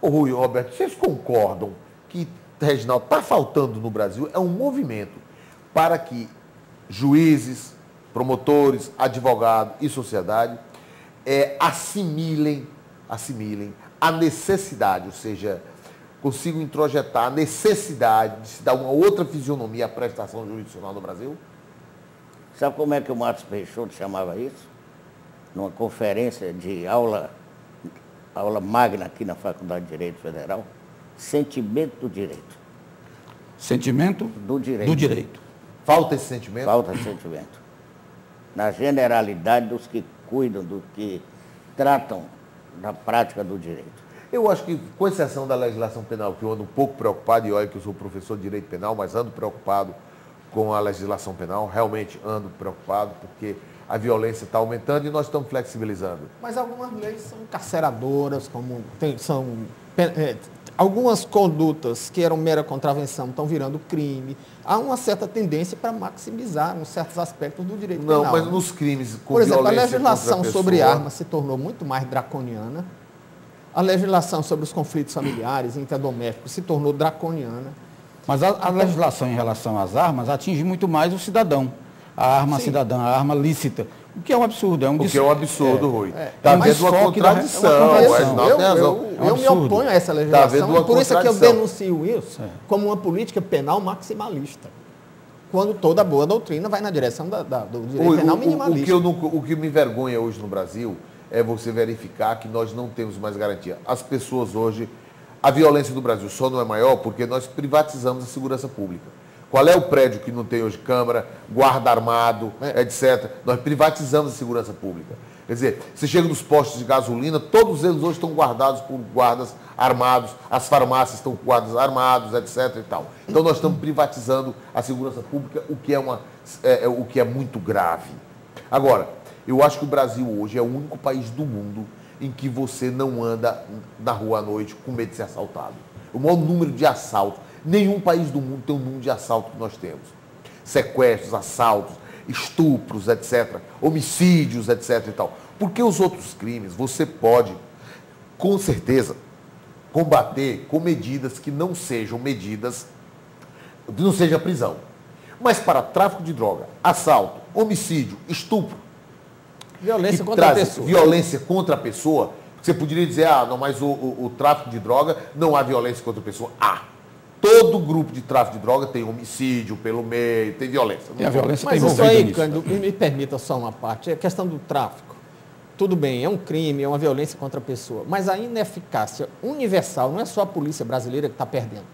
Ô Rui, Roberto, vocês concordam que, Reginaldo, está faltando no Brasil é um movimento para que juízes, promotores, advogados e sociedade assimilem a necessidade, ou seja, consigam introjetar a necessidade de se dar uma outra fisionomia à prestação jurisdicional no Brasil? Sabe como é que o Matos Peixoto chamava isso? Numa conferência de aula magna aqui na Faculdade de Direito Federal, sentimento do direito. Sentimento do direito. Do direito. Falta esse sentimento? Falta esse sentimento. Na generalidade dos que cuidam, do que tratam da prática do direito. Eu acho que, com exceção da legislação penal, que eu ando um pouco preocupado, e olha que eu sou professor de direito penal, mas ando preocupado com a legislação penal, realmente ando preocupado, porque a violência está aumentando e nós estamos flexibilizando. Mas algumas leis são encarceradoras, como Algumas condutas que eram mera contravenção estão virando crime. Há uma certa tendência para maximizar uns certos aspectos do direito penal. Não, mas nos crimes com Por exemplo, a violência legislação contra a sobre pessoa- armas se tornou muito mais draconiana. A legislação sobre os conflitos familiares e interdomésticos se tornou draconiana. Mas a legislação em relação às armas atinge muito mais o cidadão. A arma Sim. cidadã, a arma lícita. O que é um absurdo. É um O que é um absurdo, Rui. Está Mas havendo uma só que dá- contradição. é uma o contradição. Reginaldo tem razão. É um Eu me absurdo. oponho a essa havendo legislação, uma e por isso é que eu contradição. denuncio isso como uma política penal maximalista, quando toda boa doutrina vai na direção do direito penal minimalista. O que me envergonha hoje no Brasil é você verificar que nós não temos mais garantia. As pessoas hoje, a violência do Brasil só não é maior porque nós privatizamos a segurança pública. Qual é o prédio que não tem hoje câmara, guarda armado, etc. Nós privatizamos a segurança pública. Quer dizer, você chega nos postos de gasolina, todos eles hoje estão guardados por guardas armados, as farmácias estão com guardas armados, etc. e tal. Então nós estamos privatizando a segurança pública, o que é muito grave. Agora, eu acho que o Brasil hoje é o único país do mundo em que você não anda na rua à noite com medo de ser assaltado. O maior número de assaltos. Nenhum país do mundo tem o número de assaltos que nós temos. Sequestros, assaltos, estupros, etc. Homicídios, etc. e tal. Porque os outros crimes você pode, com certeza, combater com medidas que não sejam prisão. Mas para tráfico de droga, assalto, homicídio, estupro, Violência que contra a traz pessoa. violência contra a pessoa, você poderia dizer, não, mas o tráfico de droga não há violência contra a pessoa. Todo grupo de tráfico de droga tem homicídio pelo meio, tem violência. Tem a violência Mas está isso envolvida aí, nisso. Cândido, me permita só uma parte, é a questão do tráfico. Tudo bem, é um crime, é uma violência contra a pessoa, mas a ineficácia universal, não é só a polícia brasileira que está perdendo,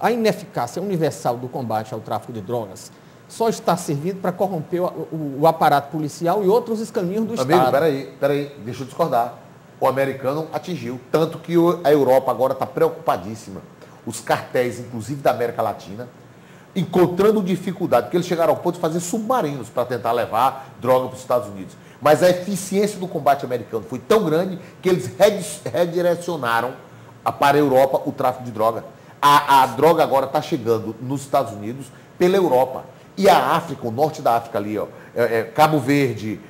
a ineficácia universal do combate ao tráfico de drogas só está servindo para corromper o aparato policial e outros escaninhos do Amigo, Estado. peraí, deixa eu discordar. O americano atingiu, tanto que a Europa agora está preocupadíssima. Os cartéis, inclusive da América Latina, encontrando dificuldade, porque eles chegaram ao ponto de fazer submarinos para tentar levar droga para os Estados Unidos. Mas a eficiência do combate americano foi tão grande que eles redirecionaram para a Europa o tráfico de droga. A droga agora está chegando nos Estados Unidos pela Europa. E a África, o norte da África ali, Cabo Verde,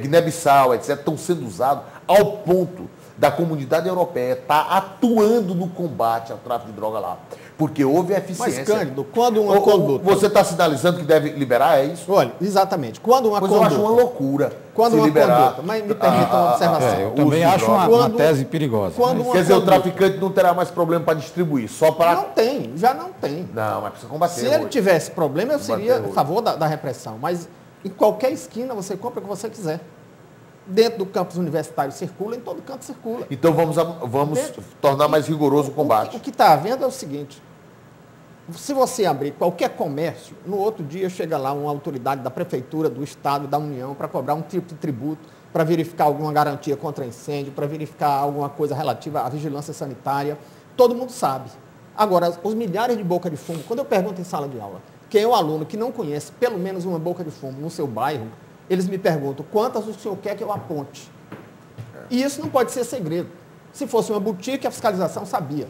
Guiné-Bissau, etc., estão sendo usados ao ponto da comunidade europeia estar atuando no combate ao tráfico de droga lá. Porque houve eficiência. Mas, Cândido, quando uma conduta... Você está sinalizando que deve liberar, é isso? Olha, exatamente. Quando uma Pois conduta... eu acho uma loucura Quando se uma liberar conduta... Mas me permita uma observação. Eu também uso de acho droga. uma tese perigosa. Quando uma Quer dizer, o conduta- traficante não terá mais problema para distribuir, só para... Não tem, já não tem. Não, mas precisa combater. Se ele hoje. tivesse problema, eu seria Combater a favor da repressão. Mas em qualquer esquina você compra o que você quiser. Dentro do campus universitário circula, em todo canto circula. Então vamos tornar mais rigoroso o combate. O que está havendo é o seguinte, se você abrir qualquer comércio, no outro dia chega lá uma autoridade da prefeitura, do estado, da União, para cobrar um tipo de tributo, para verificar alguma garantia contra incêndio, para verificar alguma coisa relativa à vigilância sanitária. Todo mundo sabe. Agora, os milhares de boca de fumo, quando eu pergunto em sala de aula, quem é o aluno que não conhece pelo menos uma boca de fumo no seu bairro, eles me perguntam quantas o senhor quer que eu aponte. E isso não pode ser segredo. Se fosse uma boutique, a fiscalização sabia.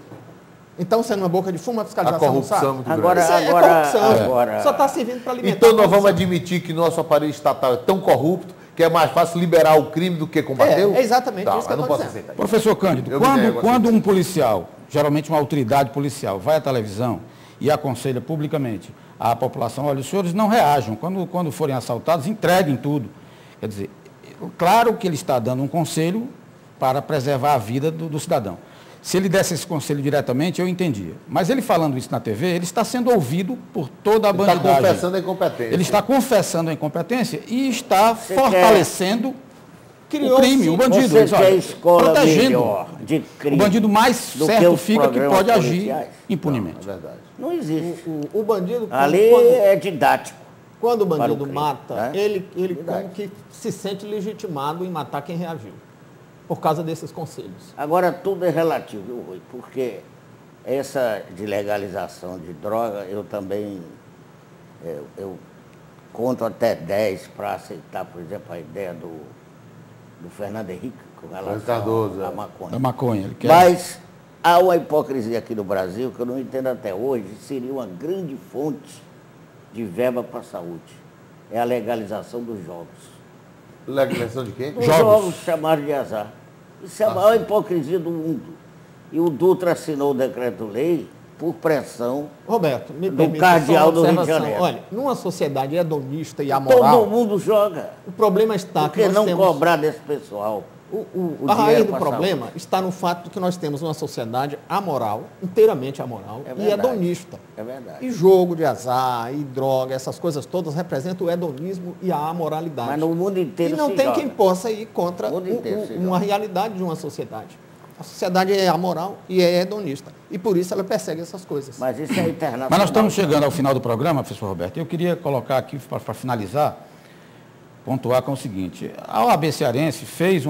Então, sendo uma boca de fumo, a fiscalização não sabe. corrupção é muito Agora, grande. Isso é corrupção. agora- Só está servindo para alimentar Então a nós vamos corrupção. admitir que nosso aparelho estatal é tão corrupto que é mais fácil liberar o crime do que combater? É exatamente Tá, isso que eu eu não estou posso dizendo. aceitar. Professor Cândido, Eu me nego a quando aceitar. um policial, geralmente uma autoridade policial, vai à televisão e aconselha publicamente à população, olha, os senhores não reajam, quando forem assaltados, entreguem tudo. Quer dizer, claro que ele está dando um conselho para preservar a vida do cidadão. Se ele desse esse conselho diretamente, eu entendia. Mas ele falando isso na TV, ele está sendo ouvido por toda a Ele está bandidagem. confessando a incompetência. Ele está confessando a incompetência e está Você fortalecendo o Criou-se- crime, o bandido. Você Diz, olha, quer escola protegendo melhor de crime o bandido mais do que certo os fica que programas pode agir policiais? impunemente. É verdade. Não existe. O bandido, Ali quando, é didático. quando o para o bandido crime, mata, né? ele Verdade. como que se sente legitimado em matar quem reagiu, por causa desses conselhos. Agora, tudo é relativo, viu, Rui? Porque essa de legalização de droga, eu também eu conto até 10 para aceitar, por exemplo, a ideia do Fernando Henrique com relação Cardoso, à é. maconha. Da maconha. Ele quer... Mas há uma hipocrisia aqui no Brasil que eu não entendo até hoje, seria uma grande fonte de verba para a saúde. É a legalização dos jogos. Legalização de quê? Os jogos chamados de azar. Isso é a maior hipocrisia do mundo. E o Dutra assinou o decreto-lei por pressão Roberto, me do permita cardeal só uma do Rio de observação. Janeiro. Olha, numa sociedade hedonista e amoral, Todo mundo joga. o problema está Por que que nós não temos... cobrar desse pessoal? A raiz dinheiro do pra problema saúde? está no fato de que nós temos uma sociedade amoral, inteiramente amoral, É e verdade. hedonista. É verdade. E jogo de azar, e droga, essas coisas todas representam o hedonismo e a amoralidade. Mas no mundo inteiro E não se tem joga. quem possa ir contra O mundo inteiro se uma joga. realidade de uma sociedade. A sociedade é amoral e é hedonista. E por isso ela persegue essas coisas. Mas isso é internacional. Mas nós estamos chegando ao final do programa, professor Roberto. Eu queria colocar aqui, para finalizar, pontuar com o seguinte. A OAB cearense fez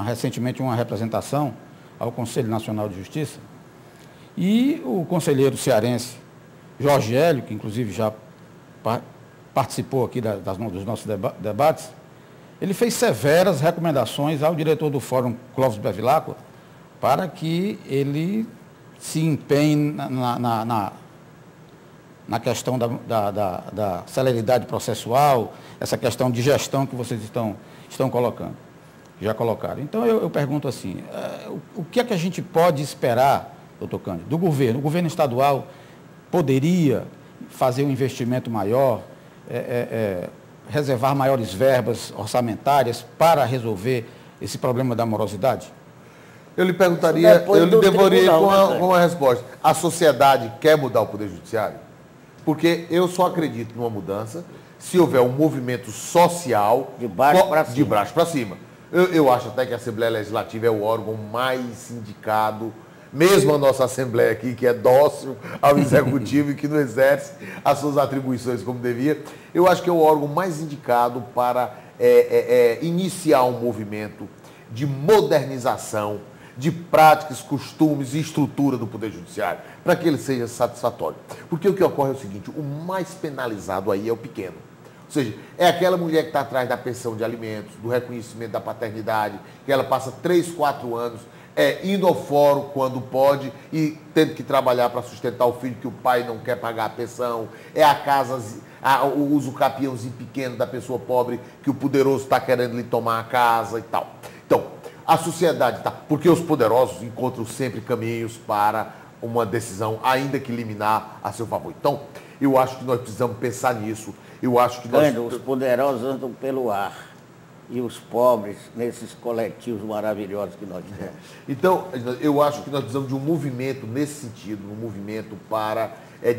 recentemente uma representação ao Conselho Nacional de Justiça e o conselheiro cearense Jorge Hélio, que inclusive já participou aqui dos nossos debates, ele fez severas recomendações ao diretor do Fórum, Clóvis Bevilacqua, para que ele se empenhe na questão da celeridade processual, essa questão de gestão que vocês estão colocando, já colocaram. Então, eu pergunto assim, o que é que a gente pode esperar, doutor Cândido, do governo? O governo estadual poderia fazer um investimento maior, reservar maiores verbas orçamentárias para resolver esse problema da morosidade? Eu lhe perguntaria, eu lhe devoraria com uma resposta. A sociedade quer mudar o Poder Judiciário? Porque eu só acredito numa mudança se houver um movimento social De baixo para cima. De baixo para cima. Eu acho até que a Assembleia Legislativa é o órgão mais indicado, mesmo a nossa Assembleia aqui, que é dócil ao Executivo e que não exerce as suas atribuições como devia, eu acho que é o órgão mais indicado para iniciar um movimento de modernização de práticas, costumes e estrutura do Poder Judiciário, para que ele seja satisfatório. Porque o que ocorre é o seguinte, o mais penalizado aí é o pequeno. Ou seja, é aquela mulher que está atrás da pensão de alimentos, do reconhecimento da paternidade, que ela passa 3, 4 anos indo ao fórum quando pode e tendo que trabalhar para sustentar o filho que o pai não quer pagar a pensão, é a casa, o uso capiãozinho pequeno da pessoa pobre que o poderoso está querendo lhe tomar a casa e tal. Então, a sociedade está... Porque os poderosos encontram sempre caminhos para uma decisão, ainda que liminar, a seu favor. Então, eu acho que nós precisamos pensar nisso. Eu acho que Os poderosos andam pelo ar. E os pobres nesses coletivos maravilhosos que nós temos. Então, eu acho que nós precisamos de um movimento nesse sentido, um movimento para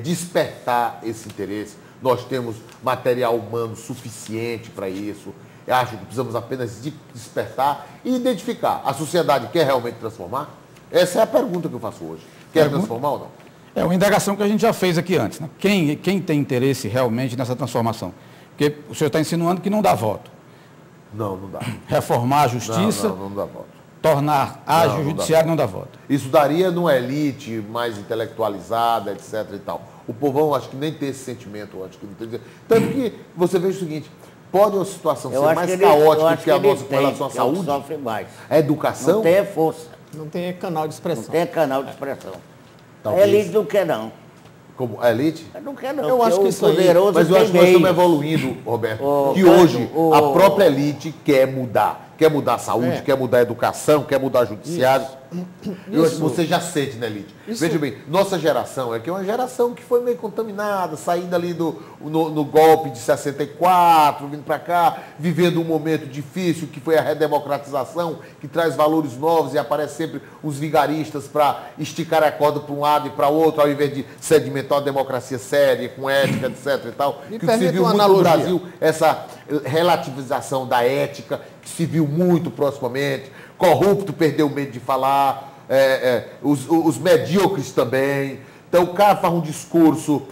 despertar esse interesse. Nós temos material humano suficiente para isso. Eu acho que precisamos apenas despertar e identificar. A sociedade quer realmente transformar? Essa é a pergunta que eu faço hoje. Quer transformar ou não? É uma indagação que a gente já fez aqui antes. Né? Quem tem interesse realmente nessa transformação? Porque o senhor está insinuando que não dá voto. Não, não dá. Reformar a justiça, Não dá voto. tornar ágil o judiciário, não dá voto. Isso daria numa elite mais intelectualizada, etc. e tal. O povão acho que nem tem esse sentimento, acho que não tem. Tanto que você veja o seguinte, pode uma situação ser mais caótica que a nossa com relação à saúde? Sofre mais. A educação? Não tem força. Não tem canal de expressão. Não tem canal de expressão. Talvez. A elite não quer, não. Como a elite? Não quer, não. Eu acho que isso aí- poderoso Mas eu tem acho que nós estamos meios. evoluindo, Roberto, que Cândido, hoje a própria elite quer mudar. Quer mudar a saúde, É. quer mudar a educação, quer mudar o judiciário. Eu acho que você já sente, né, elite? Veja bem, nossa geração é uma geração que foi meio contaminada, saindo ali no golpe de 64, vindo para cá, vivendo um momento difícil, que foi a redemocratização, que traz valores novos e aparece sempre os vigaristas para esticar a corda para um lado e para outro, ao invés de sedimentar uma democracia séria, com ética, etc. e tal. Me Que se permite viu uma muito analogia. no Brasil, essa relativização da ética, que se viu muito proximamente, corrupto perdeu o medo de falar, os medíocres também. Então o cara faz um discurso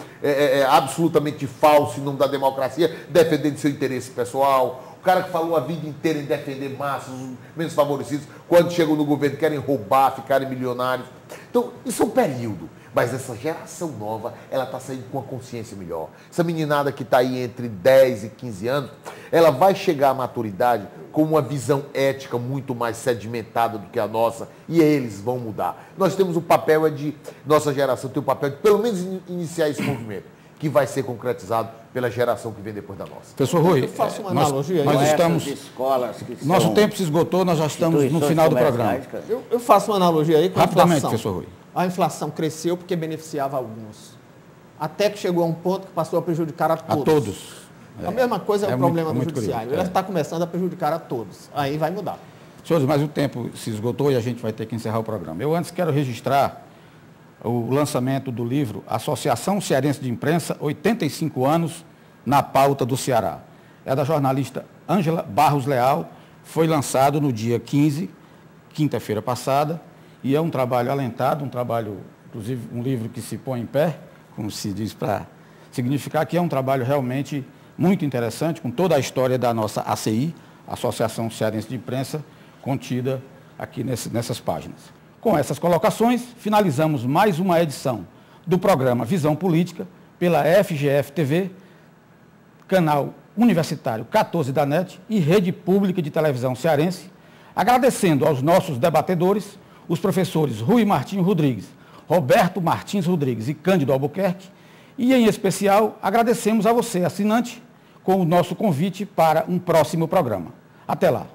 absolutamente falso em nome da democracia, defendendo seu interesse pessoal. O cara que falou a vida inteira em defender massas, os menos favorecidos, quando chegam no governo querem roubar, ficarem milionários. Então, isso é um período. Mas essa geração nova, ela está saindo com uma consciência melhor. Essa meninada que está aí entre 10 e 15 anos, ela vai chegar à maturidade com uma visão ética muito mais sedimentada do que a nossa, e eles vão mudar. Nós temos o papel nossa geração tem o papel de pelo menos iniciar esse movimento, que vai ser concretizado pela geração que vem depois da nossa. Professor Rui, eu faço uma analogia. nós estamos... escolas que Nosso são tempo se esgotou, nós já estamos no final do programa. Eu faço uma analogia aí com a Rapidamente, inflação. professor Rui. A inflação cresceu porque beneficiava alguns. Até que chegou a um ponto que passou a prejudicar a todos. A todos. A mesma coisa é o problema do muito judiciário. curioso. Ele está começando a prejudicar a todos. Aí vai mudar. Senhores, mas o tempo se esgotou e a gente vai ter que encerrar o programa. Eu antes quero registrar o lançamento do livro Associação Cearense de Imprensa, 85 anos na pauta do Ceará. É da jornalista Ângela Barros Leal, foi lançado no dia 15, quinta-feira passada, e é um trabalho alentado, um trabalho, inclusive um livro que se põe em pé, como se diz, para significar que é um trabalho realmente muito interessante, com toda a história da nossa ACI, Associação Cearense de Imprensa, contida aqui nessas páginas. Com essas colocações, finalizamos mais uma edição do programa Visão Política, pela FGF-TV, canal universitário 14 da NET e Rede Pública de Televisão Cearense, agradecendo aos nossos debatedores, os professores Rui Martins Rodrigues, Roberto Martins Rodrigues e Cândido Albuquerque, e em especial agradecemos a você, assinante, com o nosso convite para um próximo programa. Até lá.